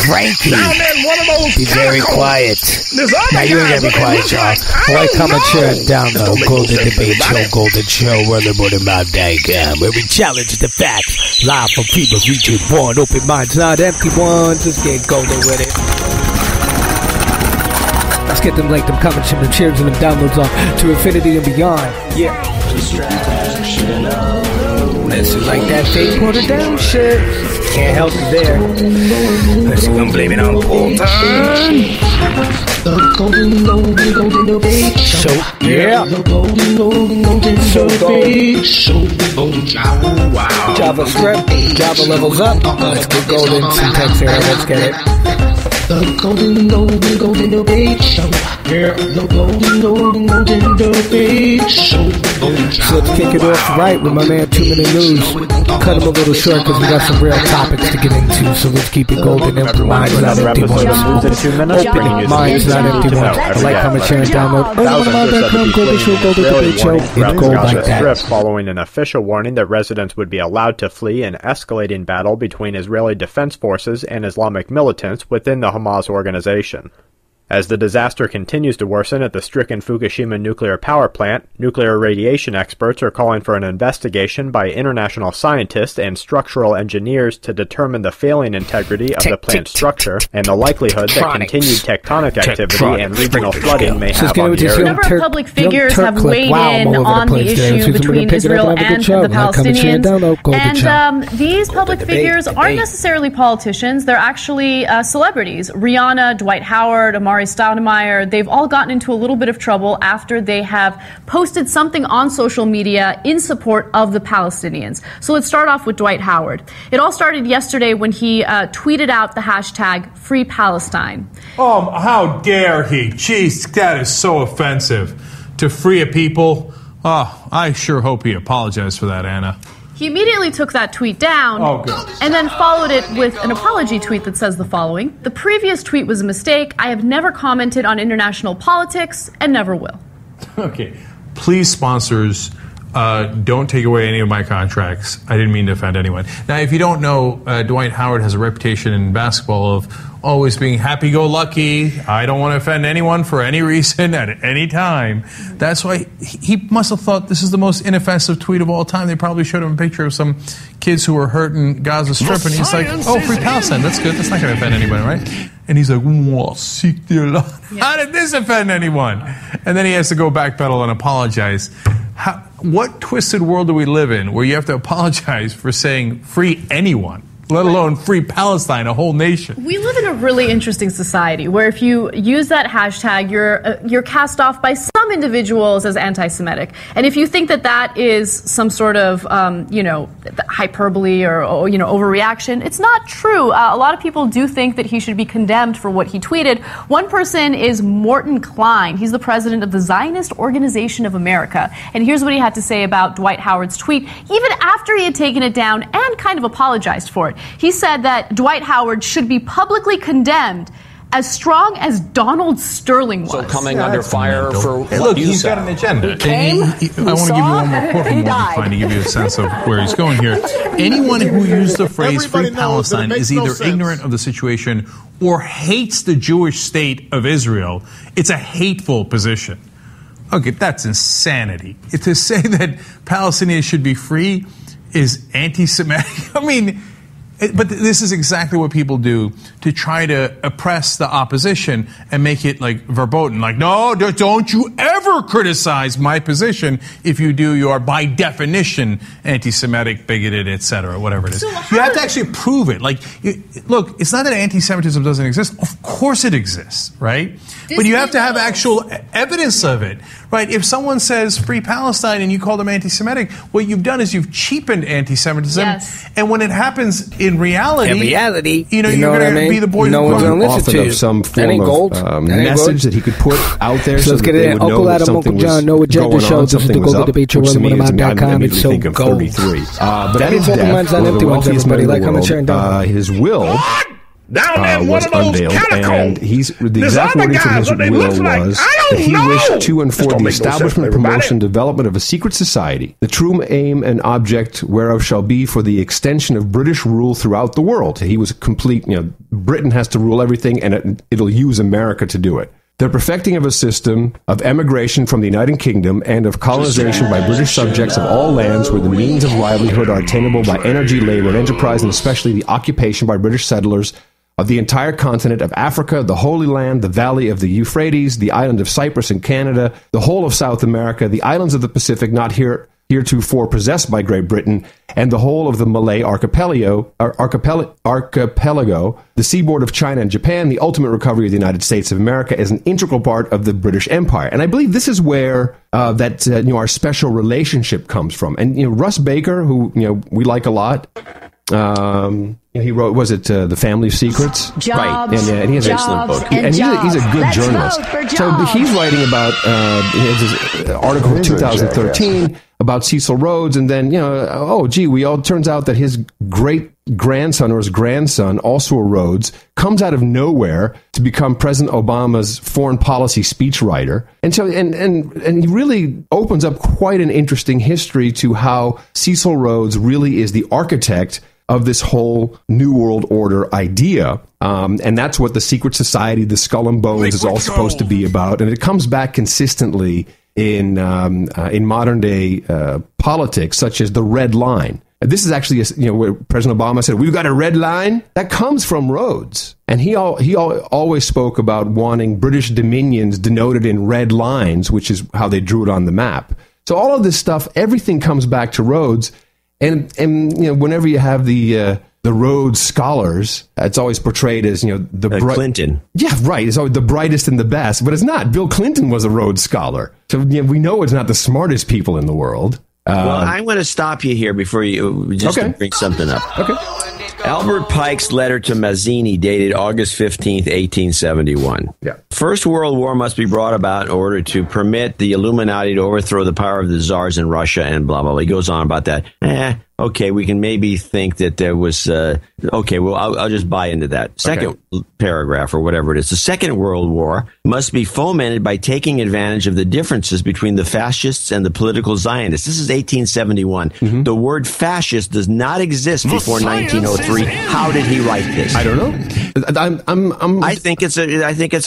cranky. Be very quiet. Now you ain't gotta be quiet, y'all. Like, comment, share, and download Golden Debate Show, Golden Show, WeThere, where we challenge the facts. Live from people region 1. Open minds, not empty ones. Let's get golden with it. Let's get them like them comments and them shares and them downloads on to infinity and beyond. Yeah. Listen, like that fake water down shit. Can't help you there. Let's gonna blame it on Paul time. The Golden Debate Show. Yeah. The Golden Debate Show. Wow. Java script. Java levels up. Let's get golden syntax here. Let's get it. The Golden Debate Show. Yeah. The Golden Debate Show. So let's kick it off right with my man 2 Minute News. Cut him a little short because we got some real topics to get into. So let's keep it golden. Empty minds, not empty ones. Open minds, not empty ones. Like, comment, share, and download. It's gold like that. Following an official warning that residents would be allowed to flee an escalating battle between Israeli Defense Forces and Islamic militants within the Hamas organization. As the disaster continues to worsen at the stricken Fukushima nuclear power plant, nuclear radiation experts are calling for an investigation by international scientists and structural engineers to determine the failing integrity of the plant's structure and the likelihood that continued tectonic activity and regional flooding may have on the area. A number of public figures have weighed in on the issue between Israel and the Palestinians. And these public figures aren't necessarily politicians. They're actually celebrities. Rihanna, Dwight Howard, Amari Stoudemire, they've all gotten into a little bit of trouble after they have posted something on social media in support of the Palestinians. So let's start off with Dwight Howard. It all started yesterday when he tweeted out the hashtag Free Palestine. How dare he? Jeez, that is so offensive. To free a people? Oh, I sure hope he apologized for that, Anna. He immediately took that tweet down and then followed it with an apology tweet that says the following. The previous tweet was a mistake. I have never commented on international politics and never will. Okay. Please, sponsors, don't take away any of my contracts. I didn't mean to offend anyone. Now, if you don't know, Dwight Howard has a reputation in basketball of always being happy-go-lucky. I don't want to offend anyone for any reason at any time. That's why he must have thought this is the most inoffensive tweet of all time. They probably showed him a picture of some kids who were hurt in Gaza Strip, and he's like, oh, Free Palestine, that's good. That's not going to offend anybody, right? And he's like, how did this offend anyone? And then he has to go backpedal and apologize. What twisted world do we live in where you have to apologize for saying free anyone? Let alone free Palestine, a whole nation. We live in a really interesting society where if you use that hashtag, you're cast off by some individuals as anti-Semitic. And if you think that that is some sort of, hyperbole or overreaction, it's not true. A lot of people do think that he should be condemned for what he tweeted. One person is Morton Klein. He's the president of the Zionist Organization of America. And here's what he had to say about Dwight Howard's tweet, even after he had taken it down and kind of apologized for it. He said that Dwight Howard should be publicly condemned as strong as Donald Sterling was. So coming under fire for what look, you he's said. got an agenda. He came, I want to give you one more quote from Morton Klein to give you a sense of where he's going here. Anyone who used the phrase Free Palestine is either ignorant of the situation or hates the Jewish state of Israel. It's a hateful position. Okay, that's insanity. To say that Palestinians should be free is anti-Semitic. I mean, but this is exactly what people do to try to oppress the opposition and make it like verboten. Like, no, don't you ever criticize my position. If you do, you are by definition anti-Semitic, bigoted, etc., whatever it is. So you have to actually prove it. Like, look, it's not that anti-Semitism doesn't exist. Of course it exists, right? But you have to have actual evidence of it, right? If someone says Free Palestine and you call them anti-Semitic, what you've done is you've cheapened anti-Semitism. Yes. And when it happens in reality, you know you're going to be the boy no one's going to listen to you. Of some form of message that he could put out there so let's that get they it would in. know Uncle that Adam, something Uncle John, no was agenda going show. on, This is the something was Golden up, Debate Show, which to me is WeThere.com. It's so think of gold. 33. But at his Open death, minds, not one of empty the ones, wealthiest men in everybody. the Like, comment, share, and world, his will was unveiled, and the exact wording from his will was that he wished to and for the establishment, promotion, development of a secret society, the true aim and object whereof shall be for the extension of British rule throughout the world. He was a complete, Britain has to rule everything, and it'll use America to do it. The perfecting of a system of emigration from the United Kingdom and of colonization by British subjects of all lands where the means of livelihood are attainable by energy, labor, and enterprise, and especially the occupation by British settlers of the entire continent of Africa, the Holy Land, the Valley of the Euphrates, the island of Cyprus in Canada, the whole of South America, the islands of the Pacific not heretofore possessed by Great Britain, and the whole of the Malay archipelago, the seaboard of China and Japan, the ultimate recovery of the United States of America as an integral part of the British Empire. And I believe this is where our special relationship comes from. And Russ Baker, who we like a lot, he wrote, was it The Family Secrets? Jobs, right. And he has an excellent book. And he's a good journalist. So he's writing about his article from 2013 about Cecil Rhodes, and then, turns out that his great-grandson or his grandson, also a Rhodes, comes out of nowhere to become President Obama's foreign policy speechwriter. And so, and he really opens up quite an interesting history to how Cecil Rhodes really is the architect of this whole New World Order idea. And that's what the secret society, the Skull and Bones, is all supposed to be about. And it comes back consistently in modern day politics, such as the red line. And this is actually, where President Obama said, "We've got a red line." That comes from Rhodes. And he always spoke about wanting British dominions denoted in red lines, which is how they drew it on the map. So all of this stuff, everything comes back to Rhodes. And whenever you have the Rhodes scholars, it's always portrayed as Clinton. Yeah, right. It's always the brightest and the best, but it's not. Bill Clinton was a Rhodes scholar, so we know it's not the smartest people in the world. Well, I'm going to stop you here before you to bring something up. Okay. Albert Pike's letter to Mazzini, dated August 15th, 1871. Yeah. First World War must be brought about in order to permit the Illuminati to overthrow the power of the czars in Russia, and blah, blah, blah. He goes on about that. Okay, we can maybe think that there was... I'll just buy into that. Second paragraph, or whatever it is. The Second World War must be fomented by taking advantage of the differences between the fascists and the political Zionists. This is 1871. Mm-hmm. The word fascist does not exist before 1903. How did he write this? I don't know. I think it's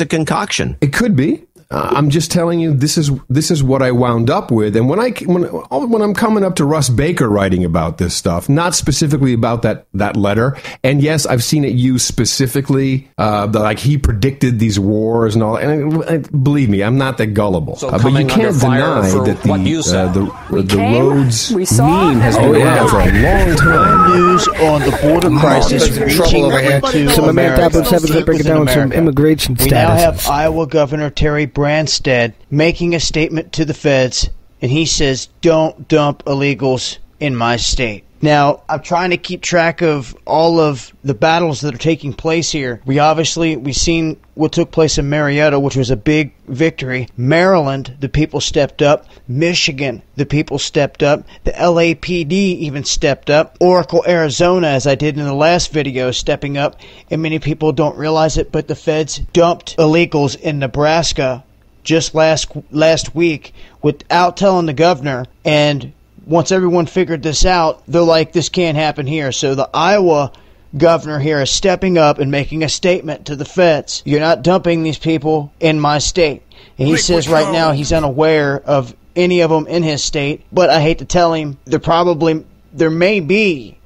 a concoction. It could be. I'm just telling you, this is what I wound up with. And when I'm coming up to Russ Baker writing about this stuff, not specifically about that letter, and yes, I've seen it used specifically, like he predicted these wars and all. And believe me, I'm not that gullible. So but you can't deny that the Rhodes meme has been around for a long time. News on the border crisis reaching into America. Break it down with some immigration status. We now have Iowa Governor Terry Branstad making a statement to the feds, and he says, "Don't dump illegals in my state." Now, I'm trying to keep track of all of the battles that are taking place here. We've seen what took place in Marietta, which was a big victory. Maryland, the people stepped up. Michigan, the people stepped up. The LAPD even stepped up. Oracle, Arizona, as I did in the last video, stepping up. And many people don't realize it, but the feds dumped illegals in Nebraska just last week without telling the governor. And once everyone figured this out, they're like, this can't happen here. So the Iowa governor here is stepping up and making a statement to the feds. You're not dumping these people in my state. And he says right now he's unaware of any of them in his state. But I hate to tell him, there may be.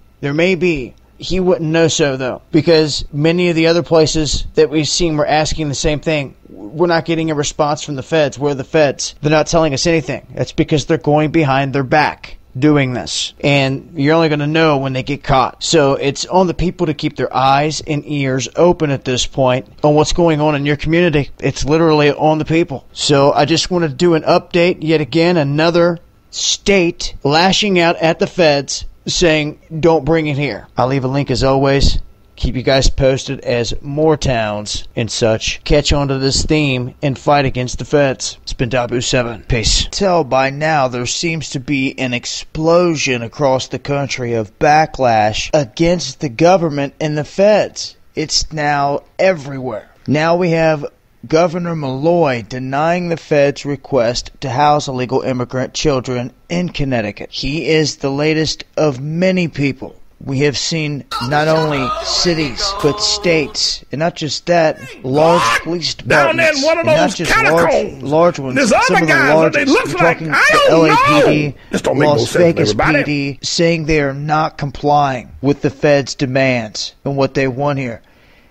He wouldn't know so, though, because many of the other places that we've seen were asking the same thing. We're not getting a response from the feds. We're the feds. They're not telling us anything. That's because they're going behind their back doing this. And you're only going to know when they get caught. So it's on the people to keep their eyes and ears open at this point on what's going on in your community. It's literally on the people. So I just want to do an update yet again. Another state lashing out at the feds, saying, don't bring it here. I'll leave a link as always. Keep you guys posted as more towns and such catch on to this theme and fight against the feds. It's been Dabu7. Peace. Tell by now there seems to be an explosion across the country of backlash against the government and the feds. It's now everywhere. Now we have Governor Malloy denying the feds' request to house illegal immigrant children in Connecticut. He is the latest of many people We have seen not only cities, but states, and not just that, large police departments, and not just large ones, There's some of the largest. We're talking the LAPD, Las Vegas PD, saying they are not complying with the Fed's demands and what they want here.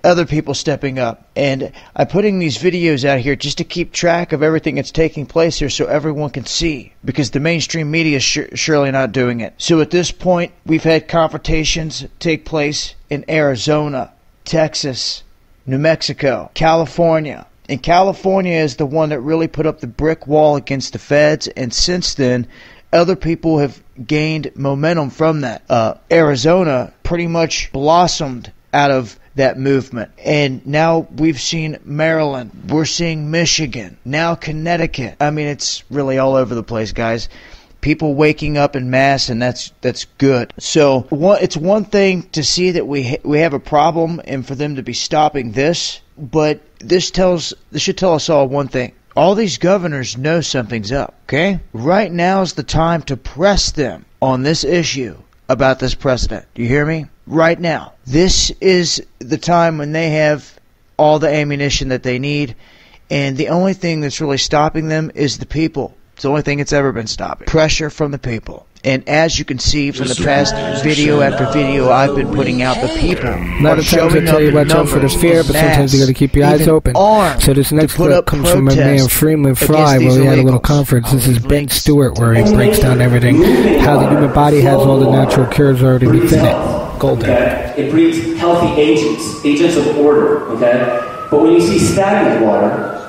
Other people stepping up, and I'm putting these videos out here just to keep track of everything that's taking place here so everyone can see, because the mainstream media is surely not doing it. So at this point, we've had confrontations take place in Arizona, Texas, New Mexico, California. And California is the one that really put up the brick wall against the feds, and since then, other people have gained momentum from that. Arizona pretty much blossomed out of that movement. And now we've seen Maryland, we're seeing Michigan, now Connecticut. I mean, it's really all over the place, guys. People waking up en masse, and that's good. So it's one thing to see that we have a problem, and for them to be stopping this, but this should tell us all one thing. All these governors know something's up, okay? Right now is the time to press them on this issue about this president. Do you hear me? Right now. This is the time when they have all the ammunition that they need, and the only thing that's really stopping them is the people. It's the only thing that's ever been stopping. Pressure from the people. And as you can see from the past video after video I've been putting out, the people a lot of times I tell you watch out for the fear, but sometimes you got to keep your eyes open. So this next clip comes from my man Freeman Fry, where we had a little conference. This is Ben Stewart, where he breaks down everything, how the human body has all the natural cures already within it. Golden. Okay? It breeds healthy agents of order, okay? But when you see stagnant water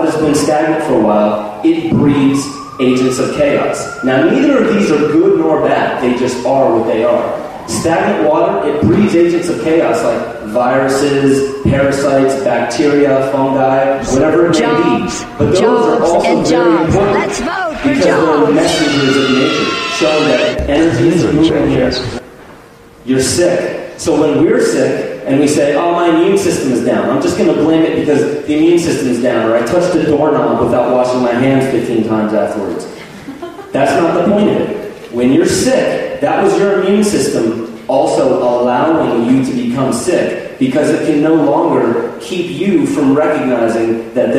that's been stagnant for a while, it breeds agents of chaos. Now, neither of these are good nor bad. They just are what they are. Stagnant water, it breeds agents of chaos like viruses, parasites, bacteria, fungi, whatever it may be. But those are also very important. Let's vote for because they're messengers of nature, showing that energy is moving here. You're sick. So when we're sick and we say, oh, my immune system is down, I'm just going to blame it because the immune system is down, or I touched a doorknob without washing my hands 15 times afterwards. That's not the point of it. When you're sick, that was your immune system also allowing you to become sick, because it can no longer keep you from recognizing that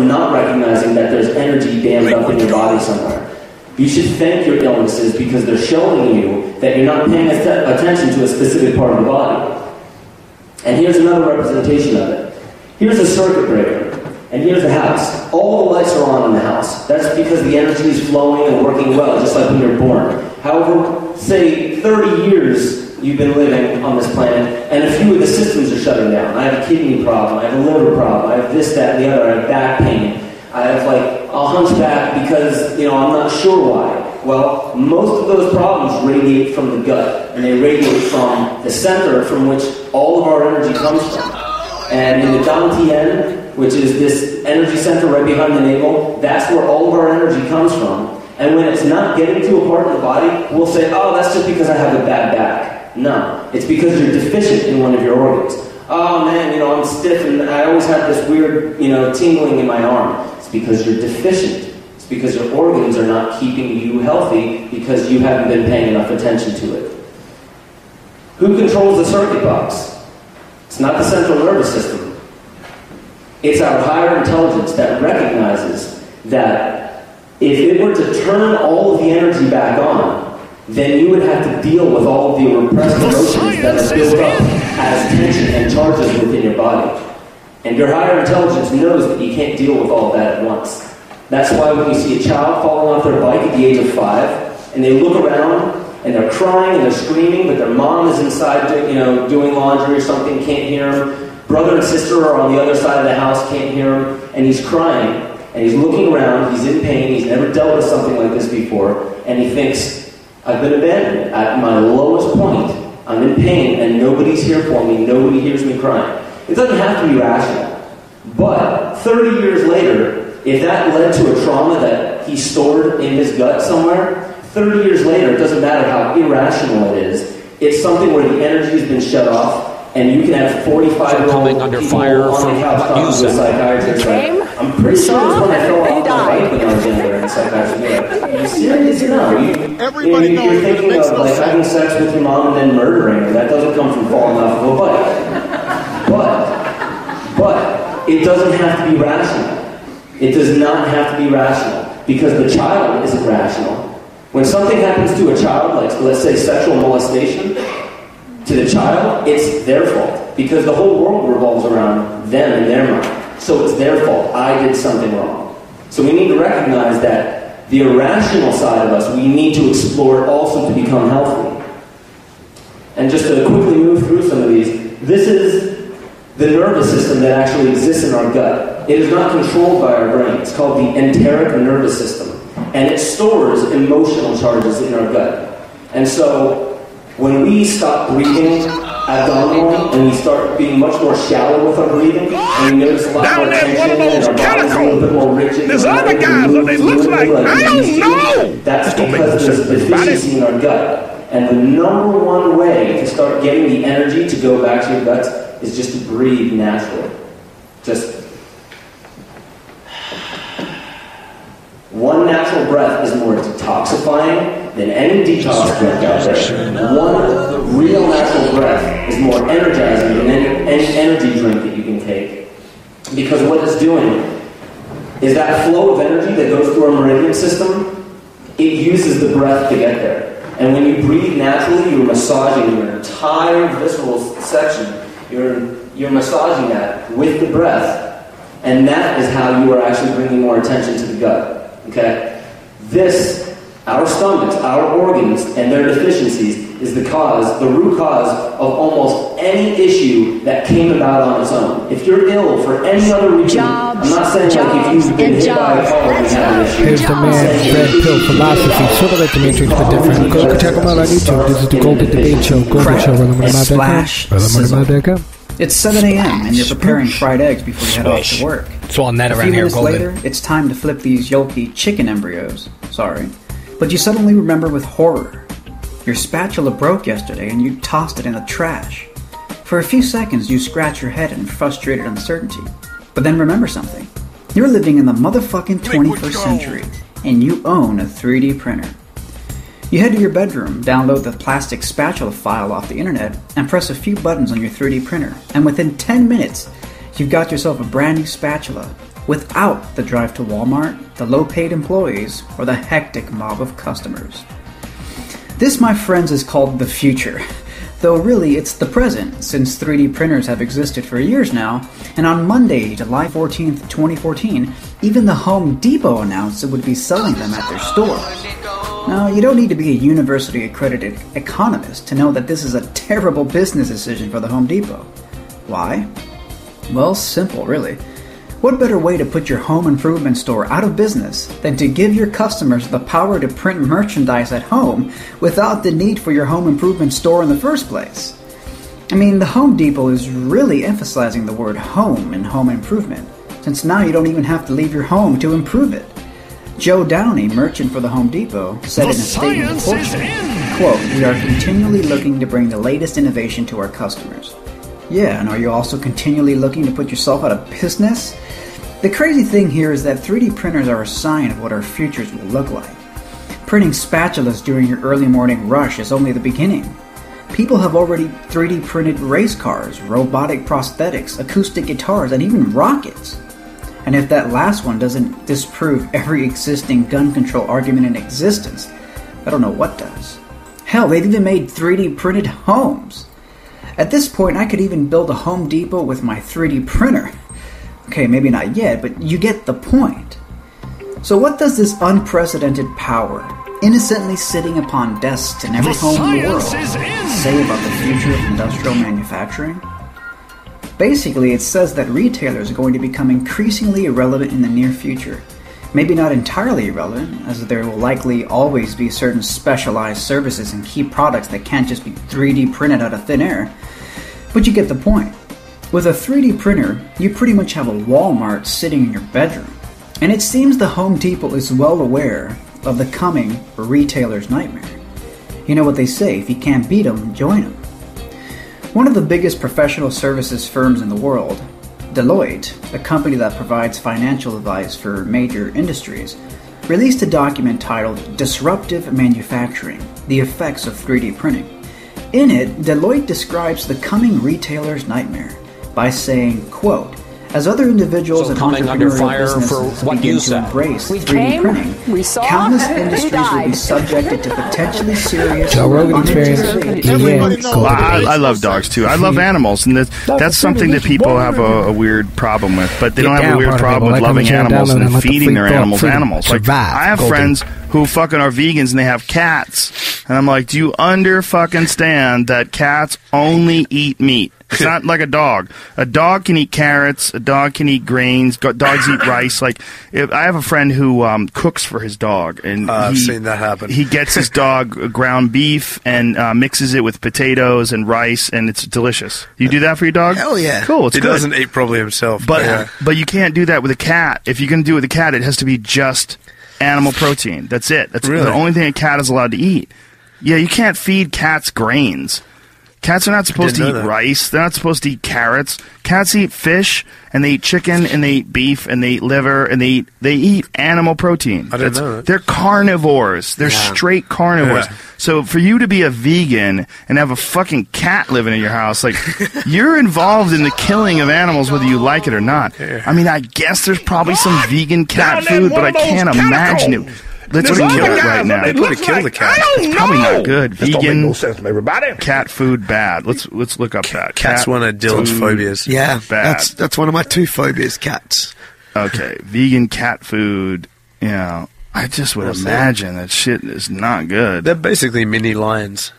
not recognizing that there's energy dammed up in your body somewhere. You should thank your illnesses because they're showing you that you're not paying attention to a specific part of the body. And here's another representation of it. Here's a circuit breaker, and here's the house. All the lights are on in the house. That's because the energy is flowing and working well, just like when you're born. However, say 30 years you've been living on this planet, and a few of the systems are shutting down. I have a kidney problem, I have a liver problem, I have this, that, and the other, I have back pain. I have a hunchback because, I'm not sure why. Well, most of those problems radiate from the gut, and they radiate from the center from which all of our energy comes from. And in the Dantian, which is this energy center right behind the navel, that's where all of our energy comes from. And when it's not getting to a part of the body, we'll say, oh, that's just because I have a bad back. No, it's because you're deficient in one of your organs. Oh man, I'm stiff and I always have this weird, tingling in my arm. It's because you're deficient. It's because your organs are not keeping you healthy because you haven't been paying enough attention to it. Who controls the circuit box? It's not the central nervous system. It's our higher intelligence that recognizes that if it were to turn all of the energy back on, then you would have to deal with all of the repressed emotions that are built up as tension and charges within your body. And your higher intelligence knows that you can't deal with all of that at once. That's why when you see a child falling off their bike at the age of 5, and they look around, and they're crying and they're screaming, but their mom is inside doing laundry or something, can't hear them. Brother and sister are on the other side of the house, can't hear him, and he's crying, and he's looking around, he's in pain, he's never dealt with something like this before, and he thinks, I've been abandoned at my lowest point. I'm in pain, and nobody's here for me. Nobody hears me crying. It doesn't have to be rational. But 30 years later, if that led to a trauma that he stored in his gut somewhere, 30 years later, it doesn't matter how irrational it is. It's something where the energy has been shut off, And you can have 45-year-old coming under fire for what you said. Psychiatrist. I'm pretty sure it's when I fell off my bike when I was younger in psychiatry. Are you serious? No. Everybody knows you're thinking it makes of no like sense. having sex with your mom and then murdering her. That doesn't come from falling off of a bike. But it doesn't have to be rational. It does not have to be rational because the child isn't rational. When something happens to a child, like let's say sexual molestation, to the child, it's their fault because the whole world revolves around them and their mind. So it's their fault. I did something wrong. So we need to recognize that the irrational side of us, we need to explore also to become healthy. And just to quickly move through some of these, this is the nervous system that actually exists in our gut. It is not controlled by our brain. It's called the enteric nervous system. And it stores emotional charges in our gut. And so when we stop breathing abdominally and we start being much more shallow with our breathing, and we notice a lot more tension and our body's a little bit more rigid. There's other guys that they look like, I don't know. That's because there's a deficiency in our gut. And the number one way to start getting the energy to go back to your guts is just to breathe naturally. Just one natural breath is more detoxifying than any detox drink out there. One real natural breath is more energizing than any energy drink that you can take. Because what it's doing is that flow of energy that goes through our meridian system, it uses the breath to get there. And when you breathe naturally, you're massaging your entire visceral section. You're massaging that with the breath. And that is how you are actually bringing more attention to the gut. Okay? This, our stomachs, our organs, and their deficiencies is the root cause of almost any issue that came about on its own. If you're ill for any other reason, I'm not saying like if you've been hit by a car and you have an issue. Here's the man, Red Pill Philosophy, sort of like the Matrix but different. Go check him out on YouTube. This is the Golden Debate Show, GoldenShow. It's 7 a.m. and you're preparing fried eggs before you head off to work. It's all net around here, Golden. A few minutes later, it's time to flip these yolky chicken embryos. Sorry. But you suddenly remember with horror. Your spatula broke yesterday and you tossed it in the trash. For a few seconds, you scratch your head in frustrated uncertainty. But then remember something. You're living in the motherfucking 21st century and you own a 3D printer. You head to your bedroom, download the plastic spatula file off the internet, and press a few buttons on your 3D printer. And within 10 minutes, you've got yourself a brand new spatula without the drive to Walmart, the low-paid employees, or the hectic mob of customers. This, my friends, is called the future. Though really, it's the present, since 3D printers have existed for years now, and on Monday, July 14th, 2014, even the Home Depot announced it would be selling them at their stores. Now, you don't need to be a university-accredited economist to know that this is a terrible business decision for the Home Depot. Why? Well, simple, really. What better way to put your home improvement store out of business than to give your customers the power to print merchandise at home without the need for your home improvement store in the first place? I mean, the Home Depot is really emphasizing the word home in home improvement, since now you don't even have to leave your home to improve it. Joe Downey, merchant for the Home Depot, said in a statement to Fortune, quote, "We are continually looking to bring the latest innovation to our customers." Yeah, and are you also continually looking to put yourself out of business? The crazy thing here is that 3D printers are a sign of what our futures will look like. Printing spatulas during your early morning rush is only the beginning. People have already 3D printed race cars, robotic prosthetics, acoustic guitars, and even rockets. And if that last one doesn't disprove every existing gun control argument in existence, I don't know what does. Hell, they've even made 3D printed homes. At this point, I could even build a Home Depot with my 3D printer. Okay, maybe not yet, but you get the point. So what does this unprecedented power, innocently sitting upon desks in every home in the world, say about the future of industrial manufacturing? Basically, it says that retailers are going to become increasingly irrelevant in the near future. Maybe not entirely irrelevant, as there will likely always be certain specialized services and key products that can't just be 3D printed out of thin air. But you get the point. With a 3D printer, you pretty much have a Walmart sitting in your bedroom. And it seems the Home Depot is well aware of the coming retailer's nightmare. You know what they say, if you can't beat them, join them. One of the biggest professional services firms in the world, Deloitte, a company that provides financial advice for major industries, released a document titled Disruptive Manufacturing: The Effects of 3D Printing. In it, Deloitte describes the coming retailer's nightmare by saying, quote, as other individuals and entrepreneurial businesses begin to embrace 3D printing, countless industries will be subjected to potentially serious Joe Rogan experience. I love dogs too. I love animals, and that's something that people have a weird problem with. But they don't have a weird problem with loving animals and feeding their animals animals. Like, I have friends who fucking are vegans and they have cats, and I'm like, do you stand that cats only eat meat? It's not like a dog. A dog can eat carrots. A dog can eat grains. Dogs eat rice. Like, I have a friend who cooks for his dog, and I've seen that happen. He gets his dog ground beef and mixes it with potatoes and rice, and it's delicious. You do that for your dog? Hell yeah! Cool. It's he good. Doesn't eat probably himself, but you can't do that with a cat. If you're going to do it with a cat, it has to be just animal protein. That's it. That's the only thing a cat is allowed to eat. Yeah, you can't feed cats grains. Cats are not supposed to eat rice. They're not supposed to eat carrots. Cats eat fish, and they eat chicken, and they eat beef, and they eat liver, and they eat animal protein. I didn't know that. They're carnivores. They're straight carnivores. Yeah. So for you to be a vegan and have a fucking cat living in your house, like, you're involved in the killing of animals whether you like it or not. Yeah. I mean, I guess there's probably some vegan cat food, but I can't imagine it. Let's kill it right now. They put kill the cat. It's probably not good. Vegan no sense to everybody. Cat food bad. Let's look up that. Cat's one of Dylan's phobias. Yeah, bad. That's one of my 2 phobias. Cats. Okay, vegan cat food. You know, I just would imagine that shit is not good. They're basically mini lions.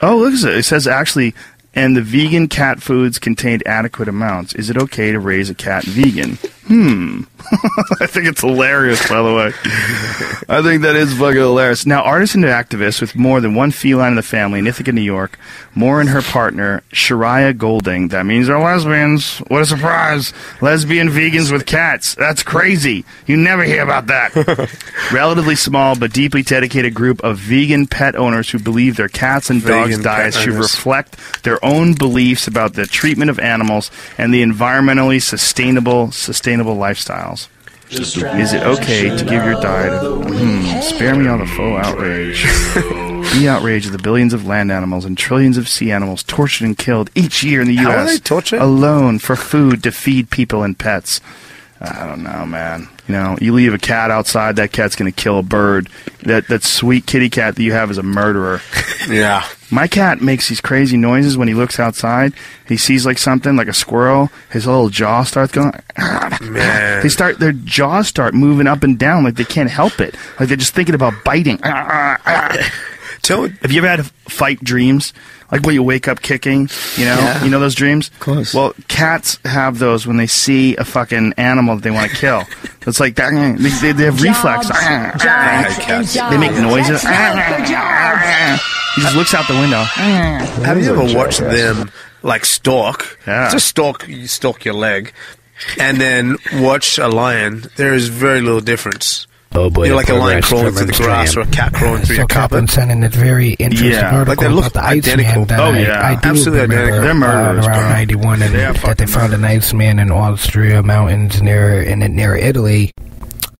Oh, look at it. It says actually, and the vegan cat foods contained adequate amounts. Is it okay to raise a cat vegan? I think it's hilarious, by the way. I think that is fucking hilarious. Now, artist and activist with more than one feline in the family in Ithaca, New York, Moore and her partner, Shariah Golding. That means they're lesbians. What a surprise. Lesbian vegans with cats. That's crazy. You never hear about that. Relatively small but deeply dedicated group of vegan pet owners who believe their cats and dogs' diets should reflect their own beliefs about the treatment of animals and the environmentally sustainable lifestyles. Is it okay to give your diet spare me all the faux outrage. The outrage of the billions of land animals and trillions of sea animals tortured and killed each year in the U.S. How are they tortured? Alone for food to feed people and pets. I don't know, man. You know, you leave a cat outside, that cat's going to kill a bird. That sweet kitty cat that you have is a murderer. Yeah. My cat makes these crazy noises when he looks outside. He sees like something, like a squirrel. His little jaw starts going. Man. Their jaws start moving up and down like they can't help it. Like they're just thinking about biting. Have you ever had fight dreams? Like where you wake up kicking, you know? Yeah. You know those dreams? Of course. Well, cats have those when they see a fucking animal that they want to kill. It's like that. They have reflex. They make noises. He just looks out the window. Have you ever watched them like stalk? Yeah. Just stalk. You stalk your leg, and then watch a lion. There is very little difference. Oh boy, you're like a lion crawling through the grass or a cat crawling through your carpet. I've sending a very interesting article like they look about the identical. Iceman that I do absolutely remember identical. They're murderers, around 91, and that they found an Iceman in Austria mountains near Italy.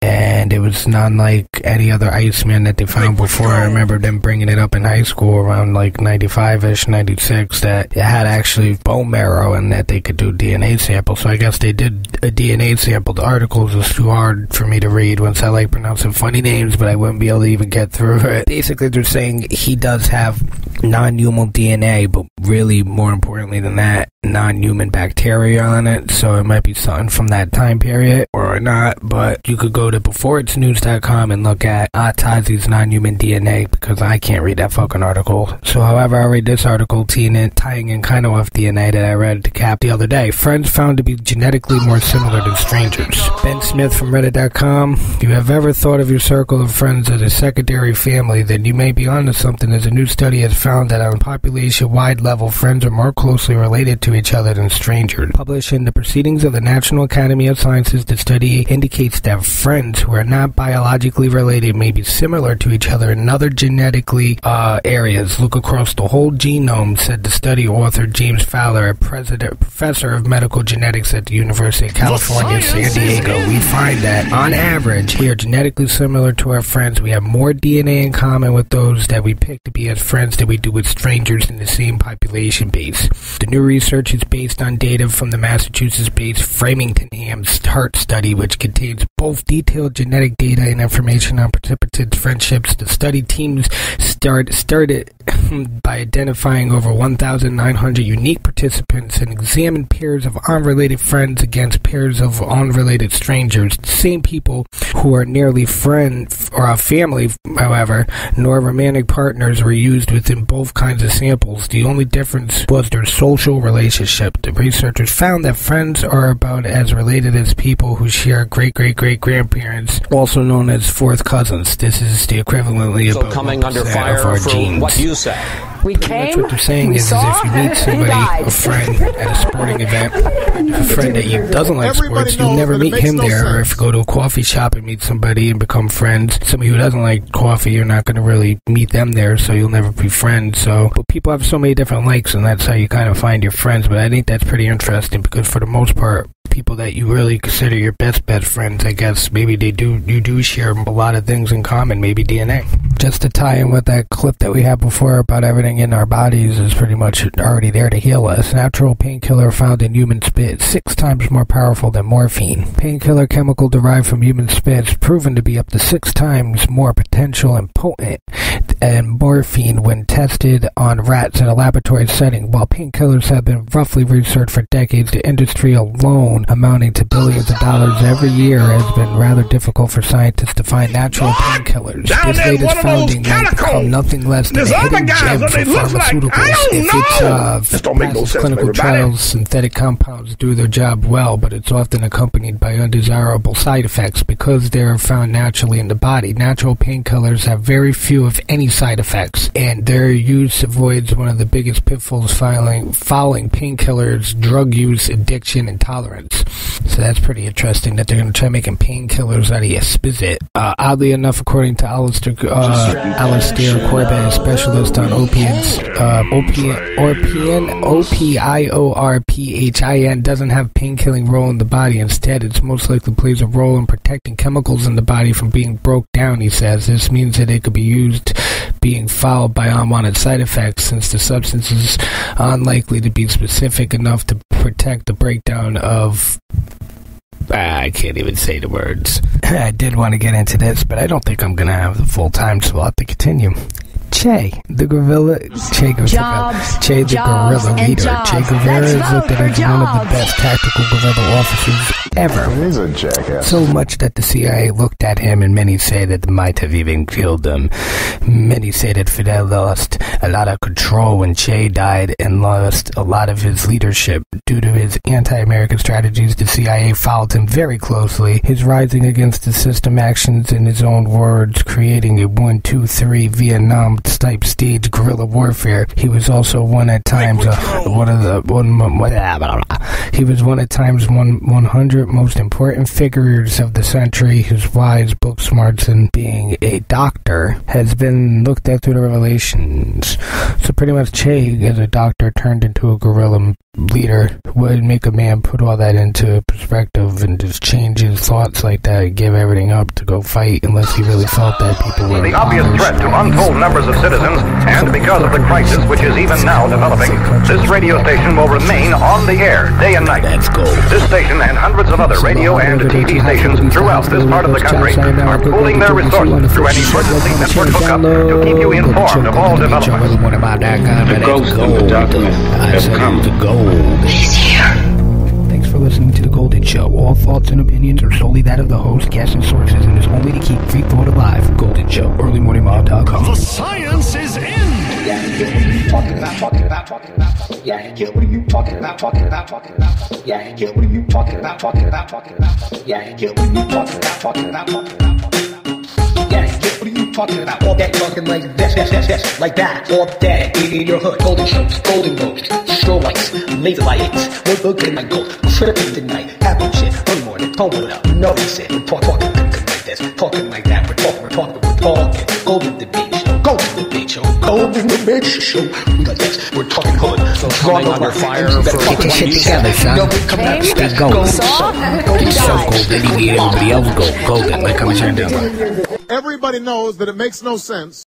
And it was not like any other Iceman that they found before. I remember them bringing it up in high school around like 95-ish, 96, that it had actually bone marrow and that they could do DNA samples. So I guess they did a DNA sample. The articles was too hard for me to read once I like pronouncing funny names, but I wouldn't be able to even get through it. Basically, they're saying he does have non-human DNA, but really more importantly than that, non-human bacteria on it. So it might be something from that time period or not, but you could go to beforeitsnews.com and look at Tazi's non-human DNA, because I can't read that fucking article. So however, I read this article tying in kind of with DNA that I read to Cap the other day. Friends found to be genetically more similar than strangers. Ben Smith from Reddit.com. If you have ever thought of your circle of friends as a secondary family, then you may be onto something, as a new study has found that on a population-wide level, friends are more closely related to each other than strangers. Published in the Proceedings of the National Academy of Sciences, the study indicates that friends who are not biologically related may be similar to each other in other genetically areas. Look across the whole genome, said the study author James Fowler, a professor of medical genetics at the University of California, San Diego. We find that, on average, we are genetically similar to our friends. We have more DNA in common with those that we pick to be as friends than we do with strangers in the same population base. The new research is based on data from the Massachusetts-based Framingham's Heart Study, which contains both detailed genetic data and information on participants' friendships. The study teams started by identifying over 1,900 unique participants and examined pairs of unrelated friends against pairs of unrelated strangers. The same people who are nearly friends or a family, however, nor romantic partners were used within both kinds of samples. The only difference was their social relationship. The researchers found that friends are about as related as people who share great-great-great-grandparents, also known as fourth cousins. This is the equivalently so about coming under 1% fire of our for genes. what you say. We came, what they're saying is if you meet somebody, a friend at a sporting event, a friend that you doesn't like sports, you'll never meet him there. Or if you go to a coffee shop and meet somebody and become friends, somebody who doesn't like coffee, you're not going to really meet them there, so you'll never be friends. So, but people have so many different likes, and that's how you kind of find your friends. But I think that's pretty interesting because for the most part, people that you really consider your best friends, I guess maybe you do share a lot of things in common, maybe DNA. Just to tie in with that clip that we had before about everything in our bodies is pretty much already there to heal us. Natural painkiller found in human spit, 6 times more powerful than morphine. Painkiller chemical derived from human spit is proven to be up to 6 times more potential and potent than morphine when tested on rats in a laboratory setting. While painkillers have been roughly researched for decades, the industry alone, amounting to billions of dollars every year, has been rather difficult for scientists to find natural painkillers. This latest founding might become nothing less than a hidden gem for pharmaceuticals if it's passes clinical trials. Synthetic compounds do their job well, but it's often accompanied by undesirable side effects because they're found naturally in the body. Natural painkillers have very few, if any, side effects, and their use avoids one of the biggest pitfalls following painkillers: drug use, addiction, and tolerance. So that's pretty interesting that they're going to try making painkillers out of your spizit. Oddly enough, according to Alistair Corbett, a specialist on opiates, OPIORPHIN doesn't have pain-killing role in the body. Instead, it's most likely plays a role in protecting chemicals in the body from being broke down, he says. This means that it could be used being followed by unwanted side effects, since the substance is unlikely to be specific enough to protect the breakdown of... I can't even say the words. I did want to get into this, but I don't think I'm going to have the full time, so I'll have to continue. Che, the gorilla leader. Che Guevara is looked at as one of the best tactical guerrilla officers ever. He's a jackass. So much that the CIA looked at him, and many say that might have even killed him. Many say that Fidel lost a lot of control when Che died and lost a lot of his leadership. Due to his anti-American strategies, the CIA followed him very closely. His rising against the system actions, in his own words, creating a 1-2-3 Vietnam type stage guerrilla warfare. He was also one at times 100 most important figures of the century. His wise book smarts and being a doctor has been looked at through the revelations. So pretty much Che, as a doctor turned into a guerrilla leader, would make a man put all that into perspective and just change his thoughts like that and give everything up to go fight unless he really felt that people were the obvious threat to untold numbers of citizens, and because of the crisis which is even now developing, this radio station will remain on the air day and night. This station and hundreds of other radio and TV stations throughout this part of the country are pooling their resources through an emergency network hookup to keep you informed of all developments. The ghost of the document has come. He's here. Thanks for listening to The Golden Show. All thoughts and opinions are solely that of the host, guests, and sources, and is only to keep free thought alive. Golden Show, earlymorningmob.com. The science is in. Yeah, here's what are you talking about. Yeah, here's what are you talking about. Yeah, here's what are you talking about. Yeah, here's what are you talking about. Yeah, here's what are you talking about? All that talking like this, like that. All that in your hood. Golden shows, golden roads, strobe lights, laser lights. We're looking like gold, tripping tonight. Happy shit, one more than tone it up. No, he said, we're talking like this, talking like that. We're talking. Golden Debate Show, Golden Debate Show, Golden Debate Show. We like this, we're talking hood. So coming under fire for get your shit together, son. Stay golden. It's so golden, you need everybody else go golden. Like I'm turning down. Everybody knows that it makes no sense